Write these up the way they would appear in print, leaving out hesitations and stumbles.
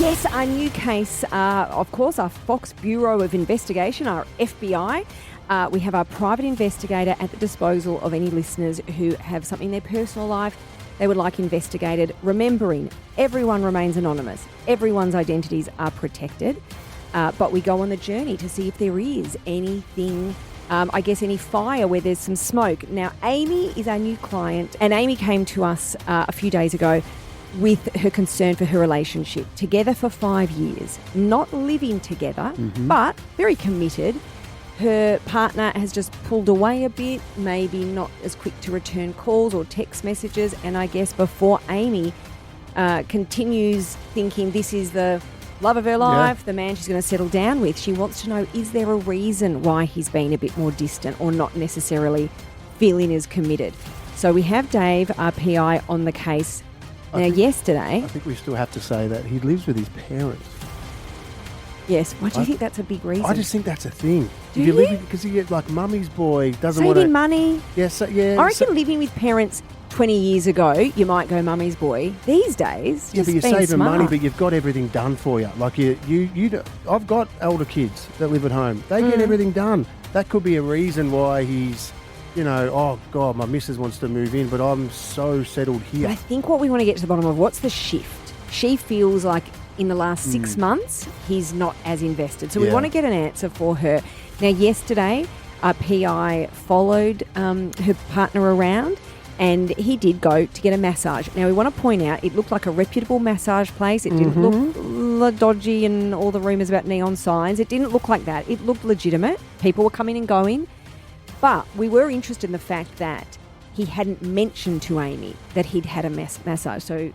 Yes, our new case, of course, our Fox Bureau of Investigation, our FBI. We have our private investigator at the disposal of any listeners who have something in their personal life they would like investigated. Remembering, everyone remains anonymous. Everyone's identities are protected. But we go on the journey to see if there is anything, any fire where there's some smoke. Now, Amy is our new client, and Amy came to us a few days ago with her concern for her relationship. Together for 5 years, not living together, but very committed. Her partner has just pulled away a bit, maybe not as quick to return calls or text messages. And I guess before Amy continues thinking this is the love of her life, the man she's going to settle down with, she wants to know, is there a reason why he's been a bit more distant or not necessarily feeling as committed? So we have Dave, our PI, on the case. Yesterday... I think we still have to say that he lives with his parents. Yes. Why do you think that's a big reason? I just think that's a thing. Do you? Because you get like mummy's boy doesn't want to... Saving money. Yes, I reckon living with parents 20 years ago, you might go mummy's boy. These days, yeah, just but you're being saving smart. money, but you've got everything done for you. Like I've got older kids that live at home. They get everything done. That could be a reason why he's, oh God, my missus wants to move in, but I'm so settled here. But I think what we want to get to the bottom of, what's the shift? She feels like in the last 6 months, he's not as invested. So we want to get an answer for her. Now, yesterday, our PI followed her partner around, and he did go to get a massage. Now, we want to point out, it looked like a reputable massage place. It didn't look dodgy and all the rumours about neon signs. It didn't look like that. It looked legitimate. People were coming and going. But we were interested in the fact that he hadn't mentioned to Amy that he'd had a massage. So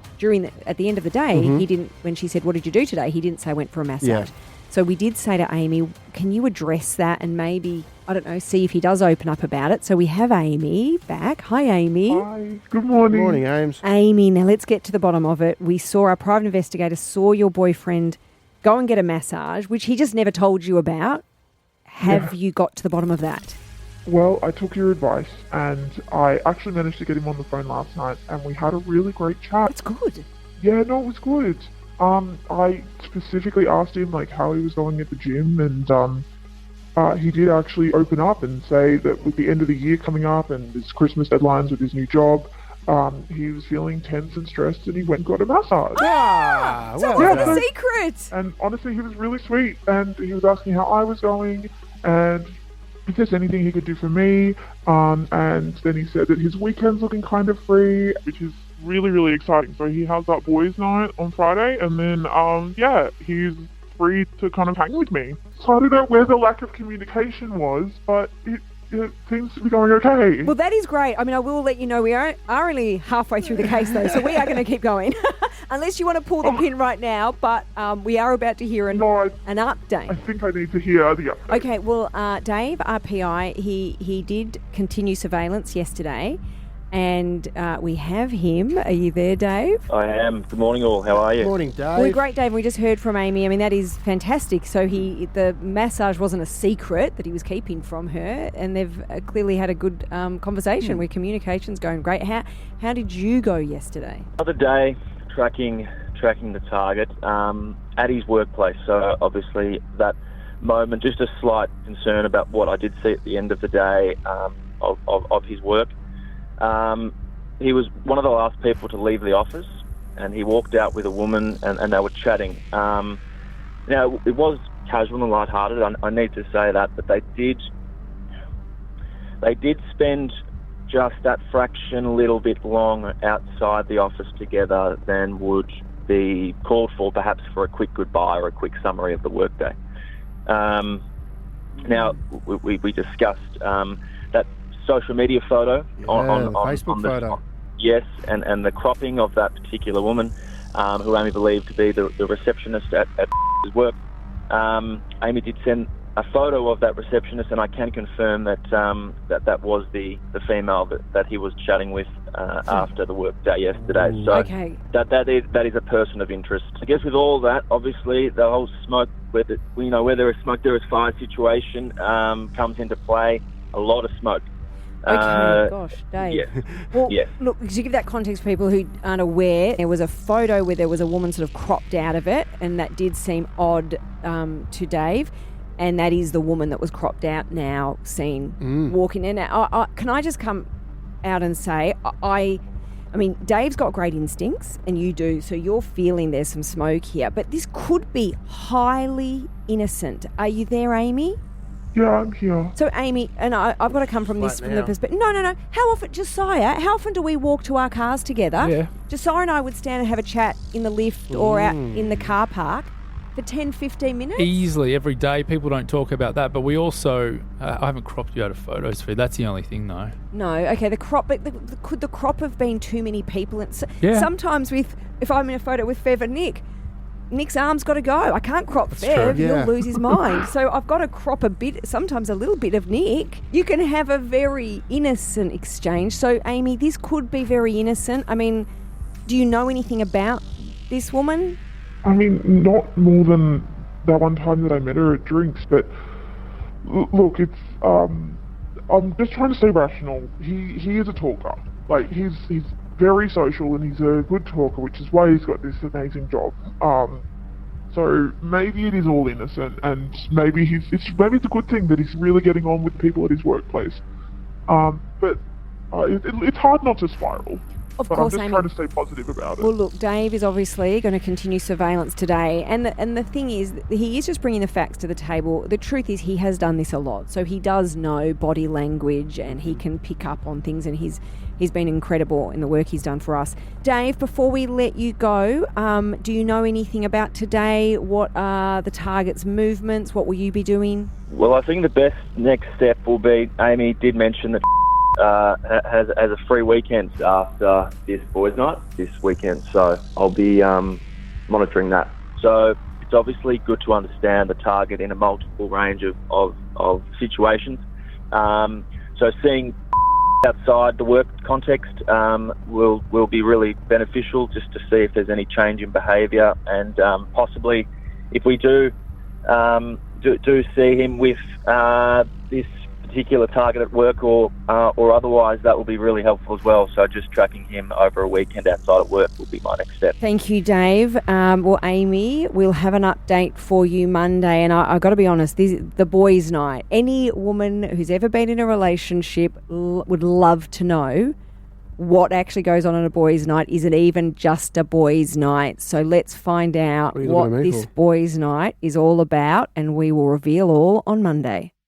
at the end of the day, he didn't, when she said, what did you do today? He didn't say I went for a massage. Yeah. So we did say to Amy, can you address that and maybe, I don't know, see if he does open up about it. So we have Amy back. Hi, Amy. Hi. Good morning. Good morning, Ames. Amy, now let's get to the bottom of it. We saw, our private investigator saw your boyfriend go and get a massage, which he just never told you about. Have you got to the bottom of that? Well, I took your advice and I actually managed to get him on the phone last night and we had a really great chat. That's good. Yeah, no, it was good. I specifically asked him how he was going at the gym, and he did actually open up and say that with the end of the year coming up and his Christmas deadlines with his new job, he was feeling tense and stressed and he went and got a massage. So what's the secret? And honestly, he was really sweet and he was asking how I was going and if there's anything he could do for me, and then he said that his weekend's looking kind of free, which is really, really exciting. So he has that boys' night on Friday, and then, he's free to kind of hang with me. So I don't know where the lack of communication was, but it seems to be going okay. Well, that is great. I mean, I will let you know we are only halfway through the case, though, so we are going to keep going. Unless you want to pull the pin right now, but we are about to hear an update. I think I need to hear the update. Okay, well, Dave, our PI, he did continue surveillance yesterday, and we have him. Are you there, Dave? I am. Good morning, all. How are you? Good morning, Dave. Well, great, Dave. We just heard from Amy. I mean, that is fantastic. So the massage wasn't a secret that he was keeping from her, and they've clearly had a good conversation where communication's going great. How did you go yesterday? Other day, tracking the target at his workplace. So obviously that moment, just a slight concern about what I did see at the end of the day of his work. He was one of the last people to leave the office, and he walked out with a woman, and they were chatting. Now, it was casual and lighthearted. I need to say that, but they did spend just that fraction a little bit long outside the office together than would be called for, perhaps for a quick goodbye or a quick summary of the workday. Now, we discussed that social media photo on Facebook photo. Yes, and the cropping of that particular woman, who Amy believed to be the receptionist at his work. Amy did send a photo of that receptionist, and I can confirm that that was the female that he was chatting with after the work day yesterday. So okay. that is a person of interest. I guess with all that, obviously the whole smoke, where there is smoke, there is fire situation comes into play. A lot of smoke. Okay, gosh, Dave. Yeah. Well, Yes. look, to give that context for people who aren't aware, there was a photo where there was a woman sort of cropped out of it, and that did seem odd to Dave. And that is the woman that was cropped out now seen walking in. Can I just come out and say, I mean, Dave's got great instincts, and you do, so you're feeling there's some smoke here. But this could be highly innocent. Are you there, Amy? Yeah, I'm here. So, Amy, and I've got to come from this from the perspective. No. How often, Josiah, how often do we walk to our cars together? Yeah. Josiah and I would stand and have a chat in the lift or out in the car park for 10, 15 minutes? Easily, every day. People don't talk about that. But we also, I haven't cropped you out of photos for you. That's the only thing, though. No, okay, the crop, but could the crop have been too many people? Yeah. Sometimes if I'm in a photo with Fev and Nick's arm's got to go. I can't crop Fev. true. Yeah. He'll lose his mind. So I've got to crop a bit, sometimes a little bit of Nick. You can have a very innocent exchange. So, Amy, this could be very innocent. I mean, do you know anything about this woman? I mean, not more than that one time that I met her at drinks, but look, it's, I'm just trying to stay rational. He is a talker. Like, he's very social and he's a good talker, which is why he's got this amazing job. So maybe it is all innocent, and maybe it's a good thing that he's really getting on with people at his workplace. But it's hard not to spiral. Of But course, I'm just Amy. trying to stay positive about it. Well, look, Dave is obviously going to continue surveillance today. And the thing is, he is just bringing the facts to the table. The truth is he has done this a lot. So he does know body language and he can pick up on things, and he's been incredible in the work he's done for us. Dave, before we let you go, do you know anything about today? What are the target's movements? What will you be doing? Well, I think the best next step will be, Amy did mention that has a free weekend after this boys' night this weekend, so I'll be monitoring that. So it's obviously good to understand the target in a multiple range of situations. So seeing outside the work context will be really beneficial, just to see if there's any change in behaviour, and possibly if we do see him with this particular target at work or otherwise, that will be really helpful as well. So just tracking him over a weekend outside of work will be my next step. Thank you, Dave. Well, Amy, we'll have an update for you Monday. And I've got to be honest, the boys' night. Any woman who's ever been in a relationship would love to know what actually goes on a boys' night. Is it even just a boys' night? So let's find out what this boys' night is all about, and we will reveal all on Monday.